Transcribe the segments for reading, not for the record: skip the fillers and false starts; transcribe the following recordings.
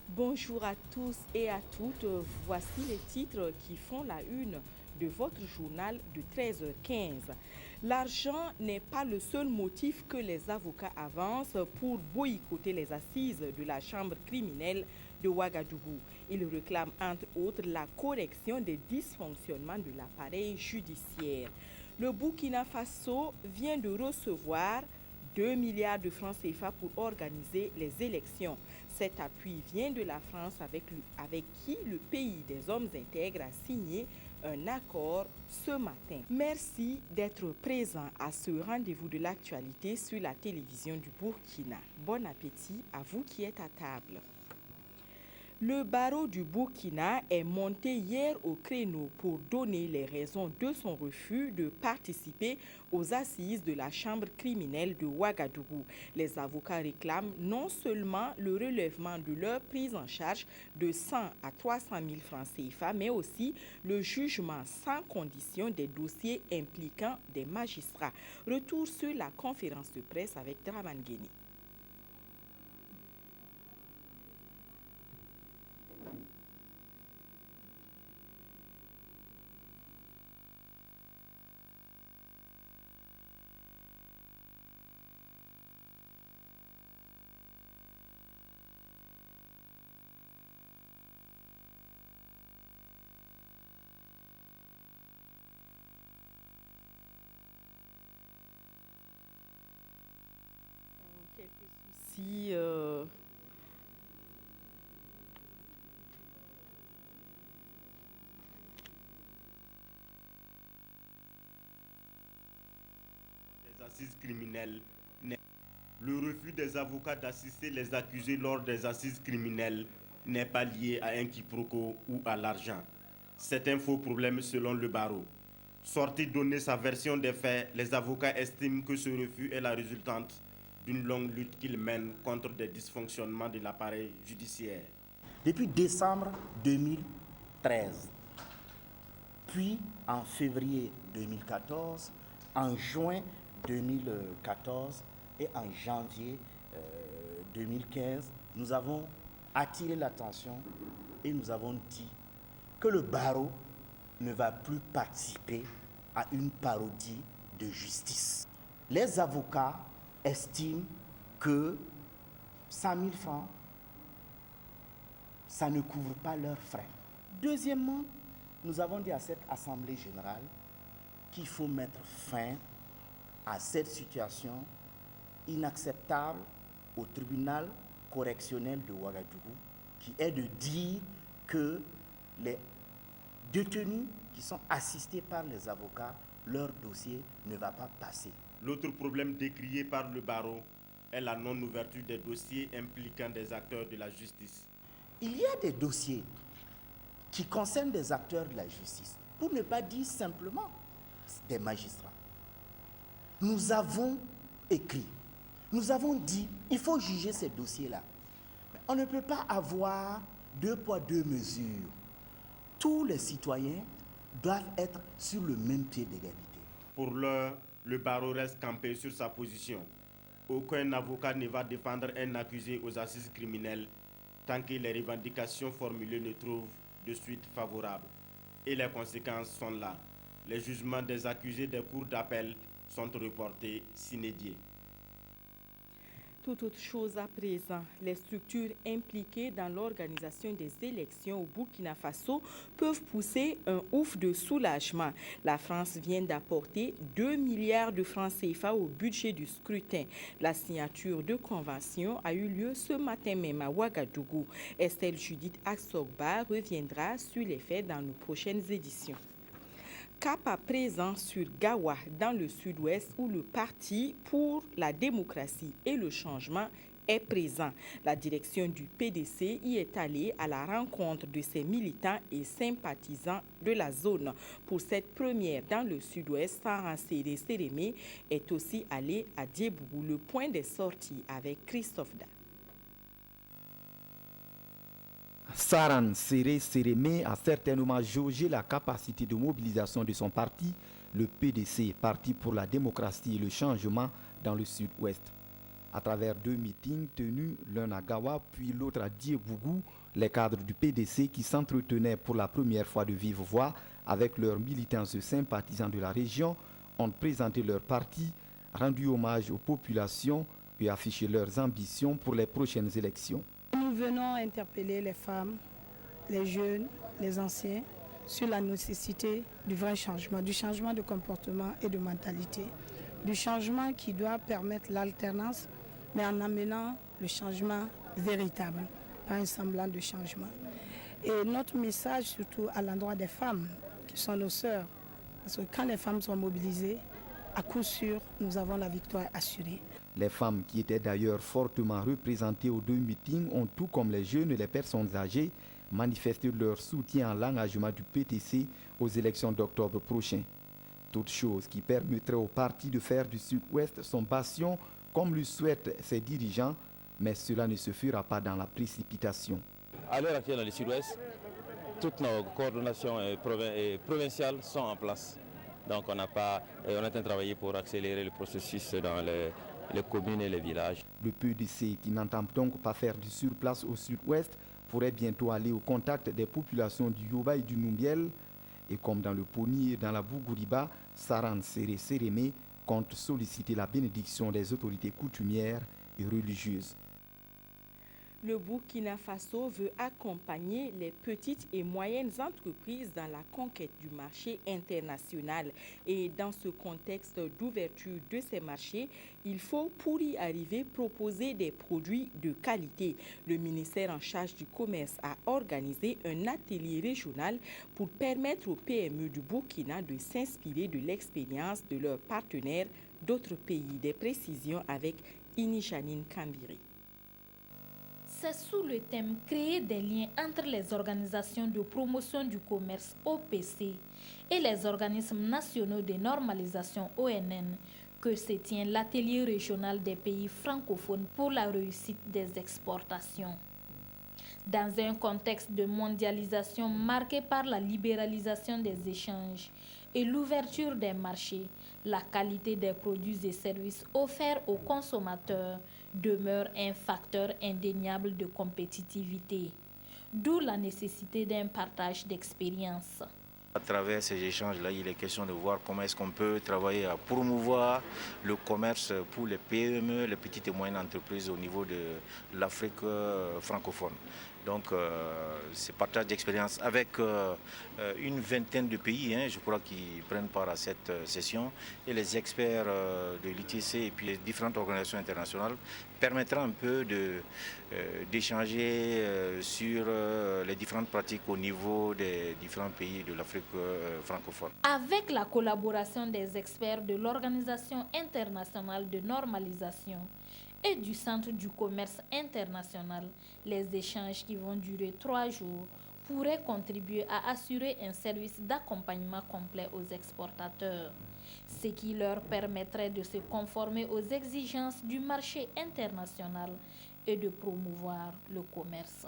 Bonjour à tous et à toutes, voici les titres qui font la une de votre journal de 13h15. L'argent n'est pas le seul motif que les avocats avancent pour boycotter les assises de la chambre criminelle de Ouagadougou. Ils réclament entre autres la correction des dysfonctionnements de l'appareil judiciaire. Le Burkina Faso vient de recevoir 2 milliards de francs CFA pour organiser les élections. Cet appui vient de la France avec qui le pays des hommes intègres a signé un accord ce matin. Merci d'être présent à ce rendez-vous de l'actualité sur la télévision du Burkina. Bon appétit à vous qui êtes à table. Le barreau du Burkina est monté hier au créneau pour donner les raisons de son refus de participer aux assises de la chambre criminelle de Ouagadougou. Les avocats réclament non seulement le relèvement de leur prise en charge de 100 à 300 000 francs CFA, mais aussi le jugement sans condition des dossiers impliquant des magistrats. Retour sur la conférence de presse avec Draman Guéni. Quelques soucis. Des assises criminelles. Le refus des avocats d'assister les accusés lors des assises criminelles n'est pas lié à un quiproquo ou à l'argent. C'est un faux problème selon le barreau. Sorti donner sa version des faits, les avocats estiment que ce refus est la résultante d'une longue lutte qu'ils mènent contre des dysfonctionnements de l'appareil judiciaire. Depuis décembre 2013, puis en février 2014, en juin 2014 et en janvier 2015, nous avons attiré l'attention et nous avons dit que le barreau ne va plus participer à une parodie de justice. Les avocats estiment que 100 000 francs, ça ne couvre pas leurs frais. Deuxièmement, nous avons dit à cette Assemblée générale qu'il faut mettre fin à cette situation inacceptable au tribunal correctionnel de Ouagadougou, qui est de dire que les détenus qui sont assistés par les avocats, leur dossier ne va pas passer. L'autre problème décrié par le barreau est la non-ouverture des dossiers impliquant des acteurs de la justice. Il y a des dossiers qui concernent des acteurs de la justice, pour ne pas dire simplement des magistrats. Nous avons écrit, nous avons dit, il faut juger ces dossiers-là. Mais on ne peut pas avoir deux poids, deux mesures. Tous les citoyens doivent être sur le même pied d'égalité. Pour l'heure, le barreau reste campé sur sa position. Aucun avocat ne va défendre un accusé aux assises criminelles tant que les revendications formulées ne trouvent de suite favorable. Et les conséquences sont là. Les jugements des accusés des cours d'appel sont reportés sine die. Toute autre chose à présent, les structures impliquées dans l'organisation des élections au Burkina Faso peuvent pousser un ouf de soulagement. La France vient d'apporter 2 milliards de francs CFA au budget du scrutin. La signature de convention a eu lieu ce matin même à Ouagadougou. Estelle Judith Aksogba reviendra sur les faits dans nos prochaines éditions. Cap à présent sur Gawa, dans le sud-ouest, où le Parti pour la démocratie et le changement est présent. La direction du PDC y est allée à la rencontre de ses militants et sympathisants de la zone. Pour cette première dans le sud-ouest, Saran Séré Sérémé est aussi allé à Diebougou, le point des sorties avec Christophe Da. Saran Séré Sérémé a certainement jaugé la capacité de mobilisation de son parti, le PDC, Parti pour la démocratie et le changement dans le sud-ouest. À travers 2 meetings tenus, l'un à Gawa puis l'autre à Diebougou, les cadres du PDC qui s'entretenaient pour la première fois de vive voix avec leurs militants et sympathisants de la région ont présenté leur parti, rendu hommage aux populations et affiché leurs ambitions pour les prochaines élections. Nous venons interpeller les femmes, les jeunes, les anciens sur la nécessité du vrai changement, du changement de comportement et de mentalité, du changement qui doit permettre l'alternance, mais en amenant le changement véritable, pas un semblant de changement. Et notre message surtout à l'endroit des femmes, qui sont nos sœurs, parce que quand les femmes sont mobilisées, à coup sûr, nous avons la victoire assurée. Les femmes qui étaient d'ailleurs fortement représentées aux 2 meetings ont, tout comme les jeunes et les personnes âgées, manifesté leur soutien à l'engagement du PTC aux élections d'octobre prochain. Toute chose qui permettrait au parti de faire du Sud-Ouest son bastion, comme le souhaitent ses dirigeants, mais cela ne se fera pas dans la précipitation. À l'heure actuelle, dans le Sud-Ouest, toutes nos coordonnations provinciales sont en place. Donc on est en train de travailler pour accélérer le processus dans les communes et les villages. Le PDC, qui n'entend donc pas faire du surplace au Sud-Ouest, pourrait bientôt aller au contact des populations du Yoba et du Numbiel. Et comme dans le Poni et dans la Bougouriba, Saran Séré Sérémé compte solliciter la bénédiction des autorités coutumières et religieuses. Le Burkina Faso veut accompagner les petites et moyennes entreprises dans la conquête du marché international. Et dans ce contexte d'ouverture de ces marchés, il faut pour y arriver proposer des produits de qualité. Le ministère en charge du commerce a organisé un atelier régional pour permettre aux PME du Burkina de s'inspirer de l'expérience de leurs partenaires d'autres pays. Des précisions avec Inishanine Kambiri. C'est sous le thème « Créer des liens entre les organisations de promotion du commerce OPC et les organismes nationaux de normalisation ONN » que se tient l'atelier régional des pays francophones pour la réussite des exportations. Dans un contexte de mondialisation marqué par la libéralisation des échanges et l'ouverture des marchés, la qualité des produits et services offerts aux consommateurs demeure un facteur indéniable de compétitivité, d'où la nécessité d'un partage d'expériences. À travers ces échanges-là, il est question de voir comment est-ce qu'on peut travailler à promouvoir le commerce pour les PME, les petites et moyennes entreprises au niveau de l'Afrique francophone. Donc, c'est partage d'expérience avec une vingtaine de pays, je crois, qui prennent part à cette session. Et les experts de l'ITC et puis les différentes organisations internationales permettra un peu d'échanger sur les différentes pratiques au niveau des différents pays de l'Afrique francophone. Avec la collaboration des experts de l'Organisation internationale de normalisation et du Centre du commerce international, les échanges qui vont durer 3 jours pourraient contribuer à assurer un service d'accompagnement complet aux exportateurs, ce qui leur permettrait de se conformer aux exigences du marché international et de promouvoir le commerce.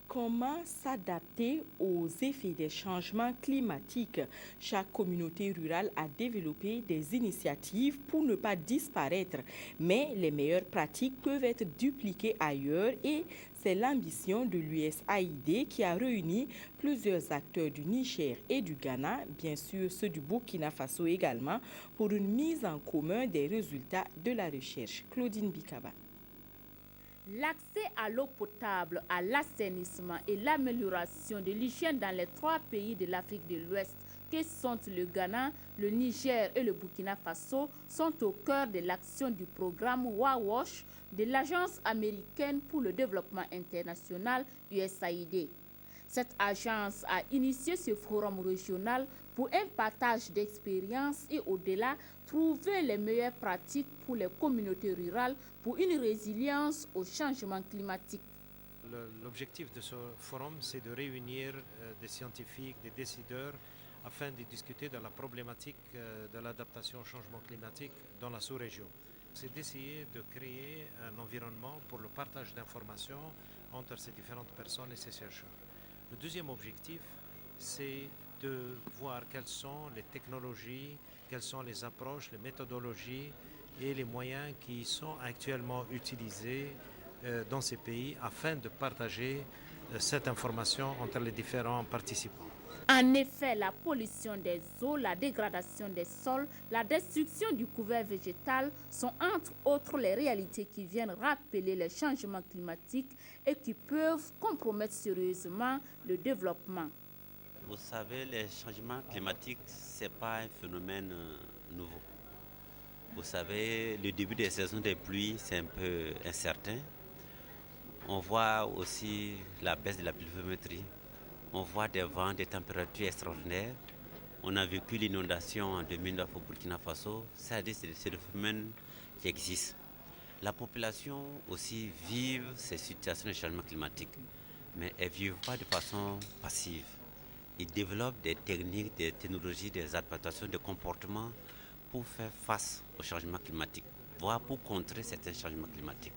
Comment s'adapter aux effets des changements climatiques? Chaque communauté rurale a développé des initiatives pour ne pas disparaître, mais les meilleures pratiques peuvent être dupliquées ailleurs et c'est l'ambition de l'USAID qui a réuni plusieurs acteurs du Niger et du Ghana, bien sûr ceux du Burkina Faso également, pour une mise en commun des résultats de la recherche. Claudine Bikaba. L'accès à l'eau potable, à l'assainissement et l'amélioration de l'hygiène dans les 3 pays de l'Afrique de l'Ouest, que sont le Ghana, le Niger et le Burkina Faso, sont au cœur de l'action du programme WAWASH de l'Agence américaine pour le développement international USAID. Cette agence a initié ce forum régional pour un partage d'expériences et au-delà, trouver les meilleures pratiques pour les communautés rurales pour une résilience au changement climatique. L'objectif de ce forum, c'est de réunir des scientifiques, des décideurs, afin de discuter de la problématique de l'adaptation au changement climatique dans la sous-région. C'est d'essayer de créer un environnement pour le partage d'informations entre ces différentes personnes et ces chercheurs. Le deuxième objectif, c'est de voir quelles sont les technologies, quelles sont les approches, les méthodologies et les moyens qui sont actuellement utilisés dans ces pays afin de partager cette information entre les différents participants. En effet, la pollution des eaux, la dégradation des sols, la destruction du couvert végétal sont entre autres les réalités qui viennent rappeler les changements climatiques et qui peuvent compromettre sérieusement le développement. Vous savez, les changements climatiques, ce n'est pas un phénomène nouveau. Vous savez, le début des saisons des pluies, c'est un peu incertain. On voit aussi la baisse de la pluviométrie. On voit des vents, des températures extraordinaires. On a vécu l'inondation en 2009 au Burkina Faso. C'est des phénomènes qui existent. La population aussi vit ces situations de changement climatique, mais elles ne vivent pas de façon passive. Ils développent des techniques, des technologies, des adaptations, des comportements pour faire face au changement climatique, voire pour contrer certains changements climatiques.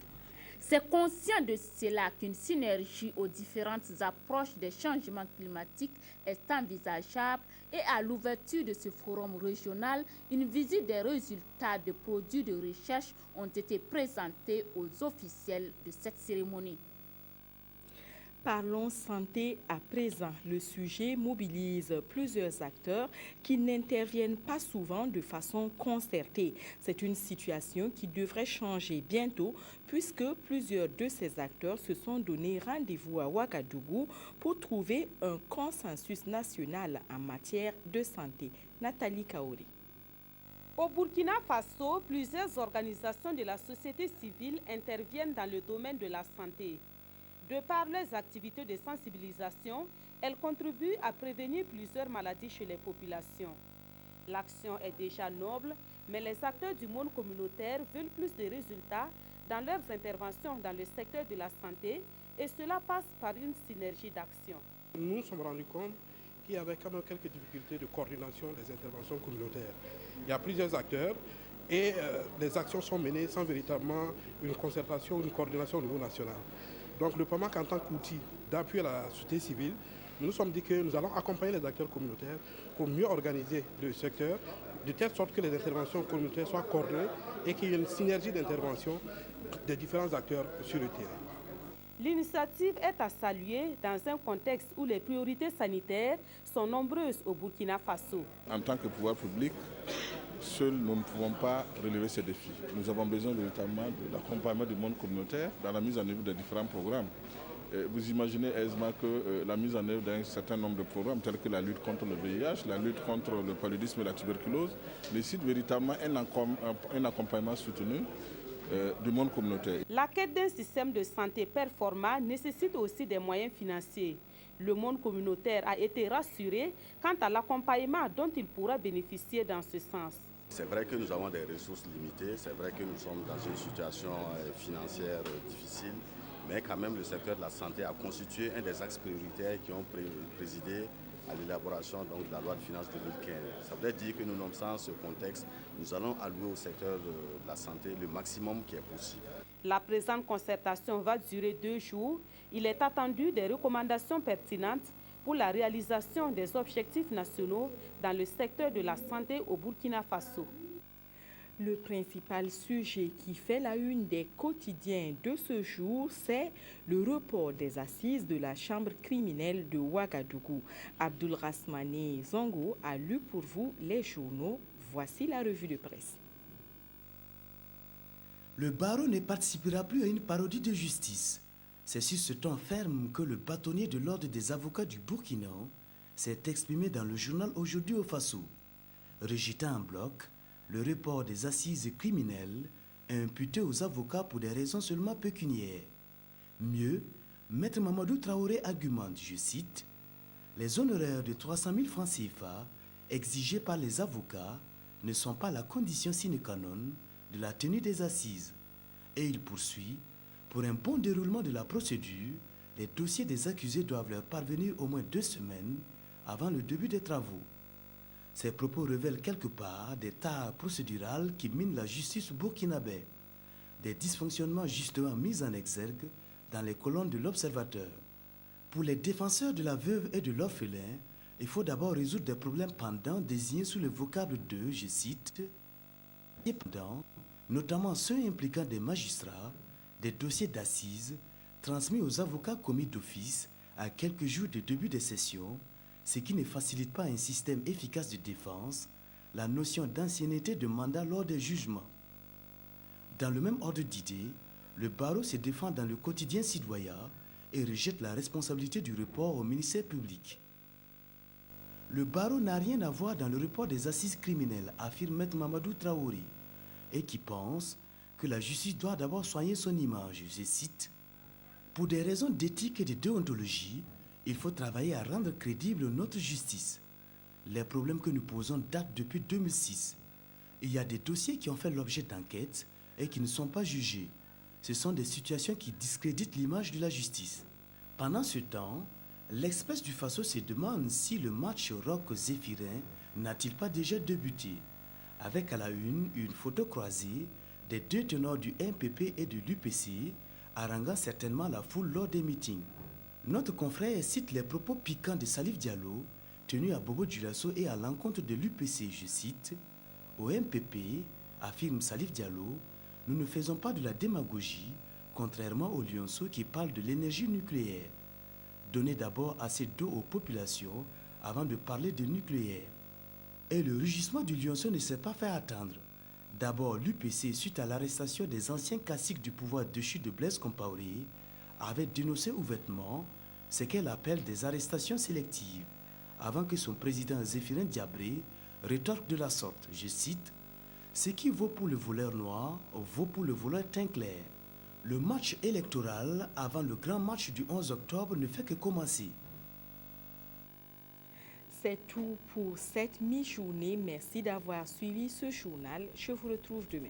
C'est conscient de cela qu'une synergie aux différentes approches des changements climatiques est envisageable et à l'ouverture de ce forum régional, une visite des résultats de produits de recherche ont été présentés aux officiels de cette cérémonie. Parlons santé à présent. Le sujet mobilise plusieurs acteurs qui n'interviennent pas souvent de façon concertée. C'est une situation qui devrait changer bientôt puisque plusieurs de ces acteurs se sont donné rendez-vous à Ouagadougou pour trouver un consensus national en matière de santé. Nathalie Kaori. Au Burkina Faso, plusieurs organisations de la société civile interviennent dans le domaine de la santé. De par leurs activités de sensibilisation, elles contribuent à prévenir plusieurs maladies chez les populations. L'action est déjà noble, mais les acteurs du monde communautaire veulent plus de résultats dans leurs interventions dans le secteur de la santé et cela passe par une synergie d'action. Nous nous sommes rendus compte qu'il y avait quand même quelques difficultés de coordination des interventions communautaires. Il y a plusieurs acteurs et les actions sont menées sans véritablement une concertation, une coordination au niveau national. Donc le PAMAC en tant qu'outil d'appui à la société civile, nous nous sommes dit que nous allons accompagner les acteurs communautaires pour mieux organiser le secteur, de telle sorte que les interventions communautaires soient coordonnées et qu'il y ait une synergie d'intervention des différents acteurs sur le terrain. L'initiative est à saluer dans un contexte où les priorités sanitaires sont nombreuses au Burkina Faso. En tant que pouvoir public, seuls nous ne pouvons pas relever ces défis. Nous avons besoin véritablement de l'accompagnement du monde communautaire dans la mise en œuvre des différents programmes. Vous imaginez aisément que la mise en œuvre d'un certain nombre de programmes tels que la lutte contre le VIH, la lutte contre le paludisme et la tuberculose nécessite véritablement un accompagnement soutenu du monde communautaire. La quête d'un système de santé performant nécessite aussi des moyens financiers. Le monde communautaire a été rassuré quant à l'accompagnement dont il pourra bénéficier dans ce sens. C'est vrai que nous avons des ressources limitées, c'est vrai que nous sommes dans une situation financière difficile, mais quand même le secteur de la santé a constitué un des axes prioritaires qui ont présidé à l'élaboration de la loi de finances 2015. Ça veut dire que nous, dans ce contexte, nous allons allouer au secteur de la santé le maximum qui est possible. La présente concertation va durer 2 jours. Il est attendu des recommandations pertinentes pour la réalisation des objectifs nationaux dans le secteur de la santé au Burkina Faso. Le principal sujet qui fait la une des quotidiens de ce jour, c'est le report des assises de la chambre criminelle de Ouagadougou. Abdul Rasmane Zongo a lu pour vous les journaux. Voici la revue de presse. Le barreau ne participera plus à une parodie de justice. C'est sur ce ton ferme que le bâtonnier de l'ordre des avocats du Burkina s'est exprimé dans le journal Aujourd'hui au Faso. Rejetant en bloc le report des assises criminelles imputé aux avocats pour des raisons seulement pécuniaires. Mieux, Maître Mamadou Traoré argumente, je cite, « Les honoraires de 300 000 francs CFA exigés par les avocats ne sont pas la condition sine qua non de la tenue des assises. » Et il poursuit, « Pour un bon déroulement de la procédure, les dossiers des accusés doivent leur parvenir au moins 2 semaines avant le début des travaux. » Ces propos révèlent quelque part des tares procédurales qui minent la justice burkinabé, des dysfonctionnements justement mis en exergue dans les colonnes de l'Observateur. Pour les défenseurs de la veuve et de l'orphelin, il faut d'abord résoudre des problèmes pendants désignés sous le vocable de, je cite, « pendants, notamment ceux impliquant des magistrats, des dossiers d'assises transmis aux avocats commis d'office à quelques jours du début des sessions, ce qui ne facilite pas un système efficace de défense, la notion d'ancienneté de mandat lors des jugements. » Dans le même ordre d'idées, le barreau se défend dans le quotidien citoyen et rejette la responsabilité du report au ministère public. Le barreau n'a rien à voir dans le report des assises criminelles, affirme Maître Mamadou Traoré, et qui pense que la justice doit d'abord soigner son image. Je cite, « Pour des raisons d'éthique et de déontologie, il faut travailler à rendre crédible notre justice. Les problèmes que nous posons datent depuis 2006. Il y a des dossiers qui ont fait l'objet d'enquêtes et qui ne sont pas jugés. Ce sont des situations qui discréditent l'image de la justice. » Pendant ce temps, l'Express du Faso se demande si le match Rock-Zéphirin n'a-t-il pas déjà débuté, avec à la une photo croisée des 2 tenors du MPP et de l'UPC, haranguant certainement la foule lors des meetings. Notre confrère cite les propos piquants de Salif Diallo, tenus à Bobo Dioulasso et à l'encontre de l'UPC, je cite, « Au MPP, affirme Salif Diallo, nous ne faisons pas de la démagogie, contrairement aux lionceaux qui parlent de l'énergie nucléaire. Donnez d'abord assez d'eau aux populations avant de parler de nucléaire. » Et le rugissement du lionceau ne s'est pas fait attendre. D'abord, l'UPC, suite à l'arrestation des anciens caciques du pouvoir déchu de Blaise Compaoré, avait dénoncé ouvertement ce qu'elle appelle des arrestations sélectives, avant que son président Zéphirin Diabré rétorque de la sorte, je cite, « Ce qui vaut pour le voleur noir vaut pour le voleur teint clair. Le match électoral avant le grand match du 11 octobre ne fait que commencer. » C'est tout pour cette mi-journée. Merci d'avoir suivi ce journal. Je vous retrouve demain.